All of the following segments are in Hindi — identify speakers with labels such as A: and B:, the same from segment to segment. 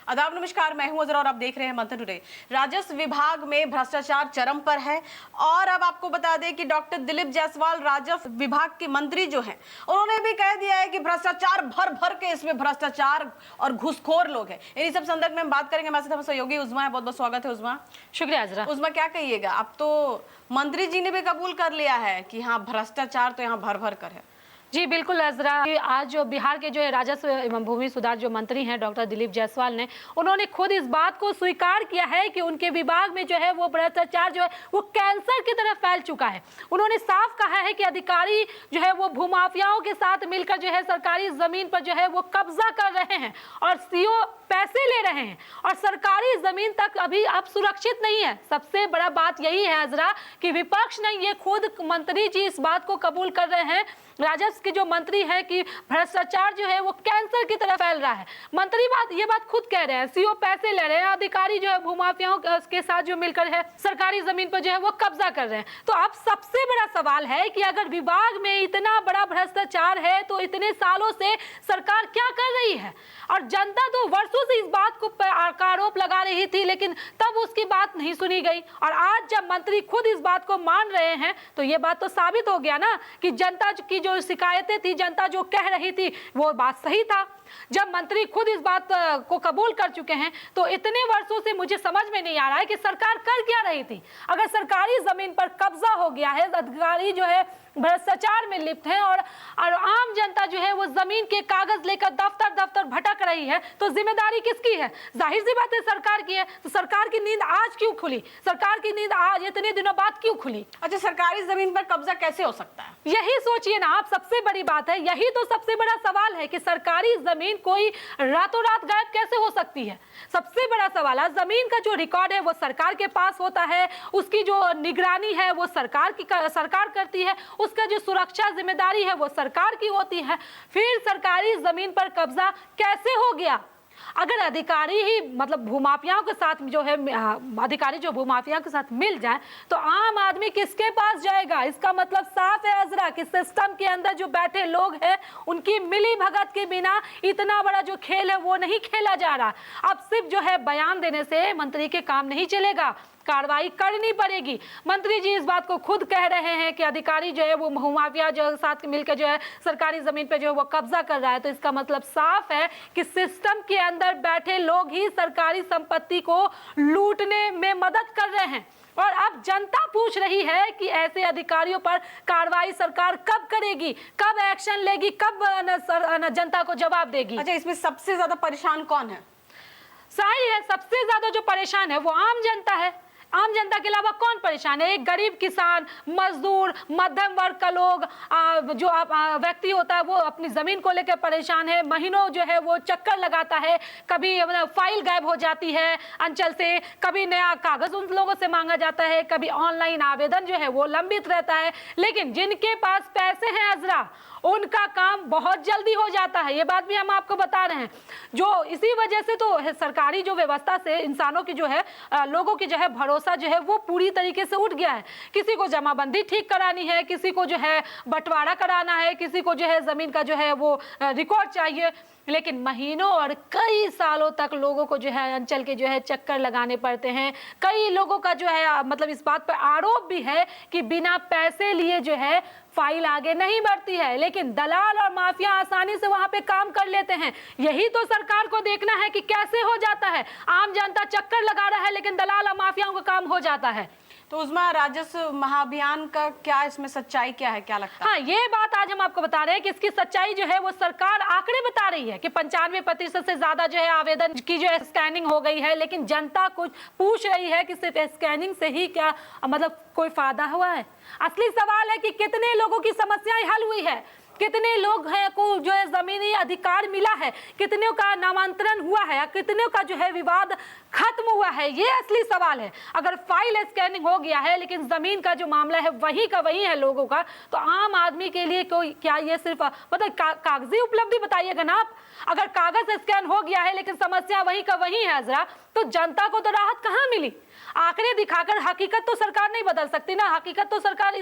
A: आदाब नमस्कार, मैं हूं अजरा और आप देख रहे हैं मंथन टुडे। राजस्व विभाग में भ्रष्टाचार चरम पर है और अब आपको बता दें कि डॉक्टर दिलीप जायसवाल राजस्व विभाग के मंत्री जो हैं, उन्होंने भी कह दिया है कि भ्रष्टाचार भर भर के इसमें भ्रष्टाचार और घुसखोर लोग हैं। इन्हीं सब संदर्भ में हम बात करेंगे। हमारे साथ सहयोगी उज़मा है, बहुत बहुत स्वागत है उज़मा।
B: शुक्रिया अजरा।
A: उज़मा, क्या कहिएगा? अब तो मंत्री जी ने भी कबूल कर लिया है कि हाँ, भ्रष्टाचार तो यहाँ भर भर कर है।
B: जी बिल्कुल अजरा, आज जो बिहार के जो है राजस्व एवं भूमि सुधार जो मंत्री हैं डॉक्टर दिलीप जायसवाल ने, उन्होंने खुद इस बात को स्वीकार किया है कि उनके विभाग में जो है वो भ्रष्टाचार जो है वो कैंसर की तरह फैल चुका है। उन्होंने साफ कहा है कि अधिकारी जो है वो भूमाफियाओं के साथ मिलकर जो है सरकारी जमीन पर जो है वो कब्जा कर रहे हैं और सीओ पैसे ले रहे हैं और सरकारी जमीन तक अभी अब सुरक्षित नहीं है। सबसे बड़ा बात यही है अजरा कि विपक्ष नहीं, ये खुद मंत्री जी इस बात को कबूल कर रहे हैं, राजस्व के जो मंत्री हैं, कि भ्रष्टाचार जो है वो कैंसर की तरह फैल रहा है। मंत्री ये बात खुद कह रहे हैं, सीओ पैसे ले रहे हैं, अधिकारी जो है भूमाफियाओं के साथ जो मिलकर है सरकारी जमीन पर जो है वो कब्जा कर रहे हैं। तो अब सबसे बड़ा सवाल है कि अगर विभाग में इतना बड़ा भ्रष्टाचार है तो इतने सालों से सरकार क्या कर रही है? और जनता तो वर्षों से इस बात को आरोप लगा रही थी, लेकिन तब उसकी बात नहीं सुनी गई। और आज जब मंत्री खुद इस बात को मान रहे हैं तो ये बात तो साबित हो गया ना कि जनता की जो शिकायतें थी, जनता जो कह रही थी, वो बात सही था। जब मंत्री खुद इस बात को कबूल कर चुके हैं तो इतने वर्षों से मुझे समझ में नहीं आ रहा है कि सरकार कर क्या रही थी। अगर सरकारी जमीन पर कब्जा हो गया है, अधिकारी जो है भ्रष्टाचार में लिप्त है और आम जनता जो है वो जमीन के कागज लेकर दफ्तर दफ्तर भटक रही है, तो जिम्मेदारी किसकी है? जाहिर सी बात है सरकार की है। तो सरकार की नींद आज क्यों खुली? सरकार की नींद आज इतने दिनों बाद क्यों खुली?
A: अच्छा, सरकारी जमीन पर कब्जा कैसे हो सकता है?
B: यही सोचिए ना आप, सबसे बड़ी बात है, यही तो सबसे बड़ा सवाल है कि सरकारी जमीन कोई रातों रात गायब कैसे हो सकती है। सबसे बड़ा सवाल है, जमीन का जो रिकॉर्ड है वो सरकार के पास होता है, उसकी जो निगरानी है वो सरकार करती है, उसका जो सुरक्षा जिम्मेदारी है वो सरकार की होती है। फिर सरकारी जमीन पर कब्जा कैसे हो गया? अगर अधिकारी ही मतलब भूमाफियाओं के साथ जो है अधिकारी जो भूमाफिया के साथ मिल जाए तो आम आदमी किसके पास जाएगा? इसका मतलब साफ है अजरा कि सिस्टम के अंदर जो बैठे लोग हैं उनकी मिली भगत के बिना इतना बड़ा जो खेल है वो नहीं खेला जा रहा। अब सिर्फ जो है बयान देने से मंत्री के काम नहीं चलेगा, कार्रवाई करनी पड़ेगी। मंत्री जी इस बात को खुद कह रहे हैं कि अधिकारी जो है वो भूमाफिया जो साथ मिलकर जो है सरकारी जमीन पे जो है वो कब्जा कर रहा है, तो इसका मतलब साफ है कि सिस्टम के अंदर बैठे लोग ही सरकारी संपत्ति को लूटने में मदद कर रहे हैं। और अब जनता पूछ रही है कि ऐसे अधिकारियों पर कार्रवाई सरकार कब करेगी, कब एक्शन लेगी, कब जनता को जवाब देगी?
A: अच्छा, इसमें सबसे ज्यादा परेशान कौन है?
B: सही है, सबसे ज्यादा जो परेशान है वो आम जनता है। आम जनता के अलावा कौन परेशान है? एक गरीब किसान, मजदूर, मध्यम वर्ग का लोग, जो व्यक्ति होता है वो अपनी जमीन को लेकर परेशान है। महीनों जो है वो चक्कर लगाता है, कभी फाइल गायब हो जाती है अंचल से, कभी नया कागज उन लोगों से मांगा जाता है, कभी ऑनलाइन आवेदन जो है वो लंबित रहता है। लेकिन जिनके पास पैसे हैं अजरा, उनका काम बहुत जल्दी हो जाता है। ये बात भी हम आपको बता रहे हैं। जो इसी वजह से तो सरकारी जो व्यवस्था से इंसानों की जो है लोगों की जो है भरोसा जो है वो पूरी तरीके से उठ गया है। किसी को जमाबंदी ठीक करानी है, किसी को जो है बंटवारा कराना है, किसी को जो है जमीन का जो है वो रिकॉर्ड चाहिए, लेकिन महीनों और कई सालों तक लोगों को जो है अंचल के जो है चक्कर लगाने पड़ते हैं। कई लोगों का जो है मतलब इस बात पर आरोप भी है कि बिना पैसे लिए जो है फाइल आगे नहीं बढ़ती है, लेकिन दलाल और माफिया आसानी से वहां पे काम कर लेते हैं। यही तो सरकार को देखना है कि कैसे हो जाता है। आम जनता चक्कर लगा रहा है लेकिन दलाल और माफियाओं का काम हो जाता है।
A: तो उसमें राजस्व महाअभियान का क्या, इसमें सच्चाई क्या है, क्या लगता है?
B: हाँ, ये बात आज हम आपको बता रहे हैं कि इसकी सच्चाई जो है वो सरकार आंकड़े बता रही है कि 95% से ज्यादा जो है आवेदन की जो है स्कैनिंग हो गई है। लेकिन जनता कुछ पूछ रही है कि सिर्फ स्कैनिंग से ही क्या मतलब कोई फायदा हुआ है? असली सवाल है कि कितने लोगों की समस्याएं हल हुई है, कितने लोग हैं को जो है जमीनी अधिकार मिला है, कितनों का नामांतरण हुआ है, कितनों का जो है विवाद खत्म हुआ है, ये असली सवाल है। अगर फाइल स्कैनिंग हो गया है लेकिन जमीन का जो मामला है वही का वही है लोगों का, तो आम आदमी के लिए कोई क्या ये सिर्फ मतलब कागजी उपलब्धि बताइएगा ना आप? अगर कागज स्कैन हो गया है लेकिन समस्या वही का वही है अजरा, तो जनता को तो राहत कहाँ मिली? आंकड़े दिखाकर हकीकत तो सरकार नहीं बदल सकती ना, हकीकत तो सरकार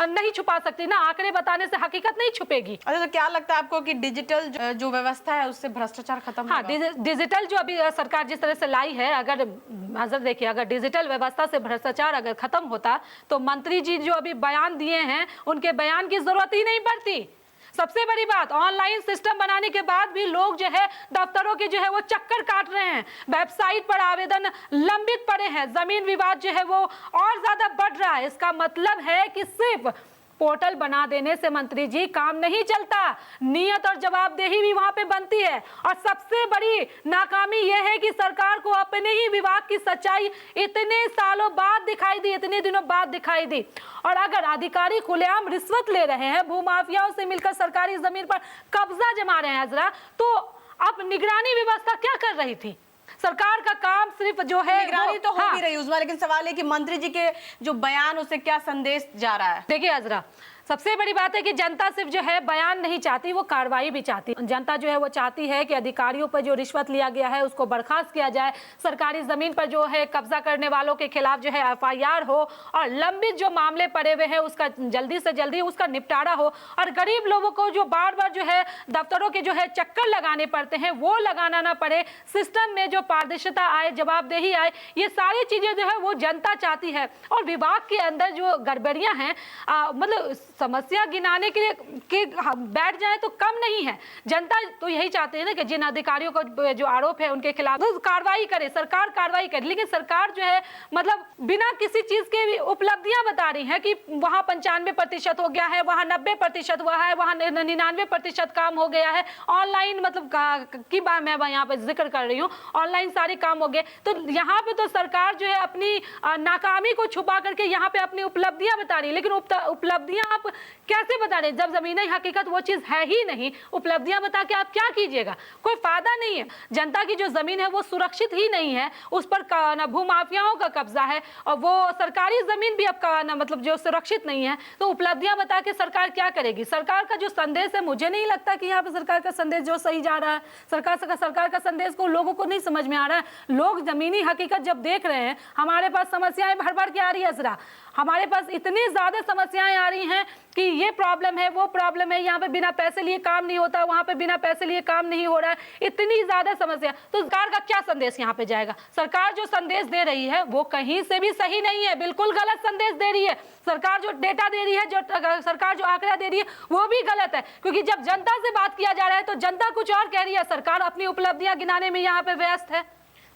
B: नहीं छुपा सकती ना, आंकड़े बताने से हकीकत नहीं छुपेगी। रुकेगी।
A: अच्छा, तो क्या लगता है आपको कि डिजिटल जो व्यवस्था है उससे भ्रष्टाचार खत्म
B: हाँ,
A: होगा?
B: डिजिटल जो अभी सरकार जिस तरह से लाई है, अगर नजर देखिए, अगर डिजिटल व्यवस्था से भ्रष्टाचार अगर खत्म होता तो मंत्री जी जो अभी बयान दिए हैं उनके बयान की जरूरत ही नहीं पड़ती। सबसे बड़ी बात, ऑनलाइन सिस्टम बनाने के बाद भी लोग जो है दफ्तरों के जो है वो चक्कर काट रहे हैं, वेबसाइट पर आवेदन लंबित पड़े हैं, जमीन विवाद जो है वो और ज्यादा बढ़ रहा है। इसका मतलब है कि सिर्फ पोर्टल बना देने से मंत्री जी काम नहीं चलता, नियत और जवाबदेही भी वहां पे बनती है। और सबसे बड़ी नाकामी यह है कि सरकार को अपने ही विभाग की सच्चाई इतने सालों बाद दिखाई दी, इतने दिनों बाद दिखाई दी। और अगर अधिकारी खुलेआम रिश्वत ले रहे हैं, भूमाफियाओं से मिलकर सरकारी जमीन पर कब्जा जमा रहे हैं हजरा, तो अब निगरानी व्यवस्था क्या कर रही थी? सरकार का काम सिर्फ जो है
A: निगरानी तो हो
B: हाँ,
A: भी रही उसमें, लेकिन सवाल है कि मंत्री जी के जो बयान उससे क्या संदेश जा रहा है?
B: देखिए हजरा, सबसे बड़ी बात है कि जनता सिर्फ जो है बयान नहीं चाहती, वो कार्रवाई भी चाहती है। जनता जो है वो चाहती है कि अधिकारियों पर जो रिश्वत लिया गया है उसको बर्खास्त किया जाए, सरकारी जमीन पर जो है कब्जा करने वालों के खिलाफ जो है FIR हो, और लंबित जो मामले पड़े हुए हैं उसका जल्दी से जल्दी उसका निपटारा हो, और गरीब लोगों को जो बार बार जो है दफ्तरों के जो है चक्कर लगाने पड़ते हैं वो लगाना ना पड़े, सिस्टम में जो पारदर्शिता आए, जवाबदेही आए, ये सारी चीजें जो है वो जनता चाहती है। और विभाग के अंदर जो गड़बड़ियां हैं, मतलब समस्या गिनाने के लिए कि बैठ जाए तो कम नहीं है। जनता तो यही चाहते हैं ना कि जिन अधिकारियों को जो आरोप है उनके खिलाफ तो कार्रवाई करे, सरकार कार्रवाई करे। लेकिन सरकार जो है मतलब बिना किसी चीज के उपलब्धियां बता रही है कि वहां 95% हो गया है, वहां 90% हुआ है, वहां 99% काम हो गया है। ऑनलाइन मतलब की बात मैं यहाँ पे जिक्र कर रही हूँ, ऑनलाइन सारे काम हो गए। तो यहाँ पे तो सरकार जो है अपनी नाकामी को छुपा करके यहाँ पे अपनी उपलब्धियां बता रही है। लेकिन उपलब्धियां आप कैसे बता रहे? जब जमीनी हकीकत वो चीज है ही नहीं, उपलब्धियां बता के आप क्या कीजिएगा? कोई फायदा नहीं है। जनता की जो जमीन है वो सुरक्षित ही नहीं है, उस पर भूमाफियाओं का कब्जा है, और वो सरकारी जमीन भी अब मतलब जो सुरक्षित नहीं है। तो उपलब्धियां बता के सरकार क्या करेगी? सरकार का जो संदेश है, मुझे नहीं लगता कि यहाँ पे सरकार का संदेश जो सही जा रहा है। सरकार का संदेश को लोगों को नहीं समझ में आ रहा है। लोग जमीनी हकीकत जब देख रहे हैं, हमारे पास समस्याएं भर भर के आ रही है जरा, हमारे पास इतनी ज्यादा समस्याएं आ रही हैं कि ये प्रॉब्लम है, वो प्रॉब्लम है, यहाँ पे बिना पैसे लिए काम नहीं होता, वहां पे बिना पैसे लिए काम नहीं हो रहा है, इतनी ज्यादा समस्या। तो सरकार का क्या संदेश यहाँ पे जाएगा? सरकार जो संदेश दे रही है वो कहीं से भी सही नहीं है, बिल्कुल गलत संदेश दे रही है। सरकार जो डेटा दे रही है, जो सरकार जो आंकड़ा दे रही है वो भी गलत है, क्योंकि जब जनता से बात किया जा रहा है तो जनता कुछ और कह रही है, सरकार अपनी उपलब्धियां गिनाने में यहाँ पे व्यस्त है।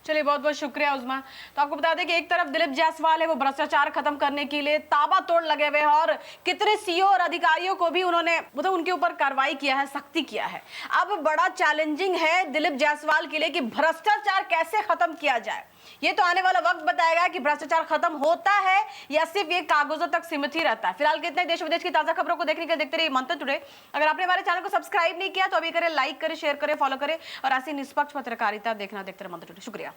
A: चलिए, बहुत बहुत शुक्रिया उस्मा। तो आपको बता दें कि एक तरफ दिलीप जायसवाल है, वो भ्रष्टाचार खत्म करने के लिए ताबड़तोड़ लगे हुए हैं, और कितने सीओ और अधिकारियों को भी उन्होंने मतलब उनके ऊपर कार्रवाई किया है, सख्ती किया है। अब बड़ा चैलेंजिंग है दिलीप जायसवाल के लिए कि भ्रष्टाचार कैसे खत्म किया जाए। ये तो आने वाला वक्त बताएगा कि भ्रष्टाचार खत्म होता है या सिर्फ ये कागजों तक सीमित ही रहता है। फिलहाल कितने देश विदेश की ताजा खबरों को देखने के लिए देखते रहिए मंथन टुडे। अगर आपने हमारे चैनल को सब्सक्राइब नहीं किया तो अभी करें, लाइक करें, शेयर करें, फॉलो करें, और ऐसी निष्पक्ष पत्रकारिता देखते रहे मंथन टुडे। शुक्रिया।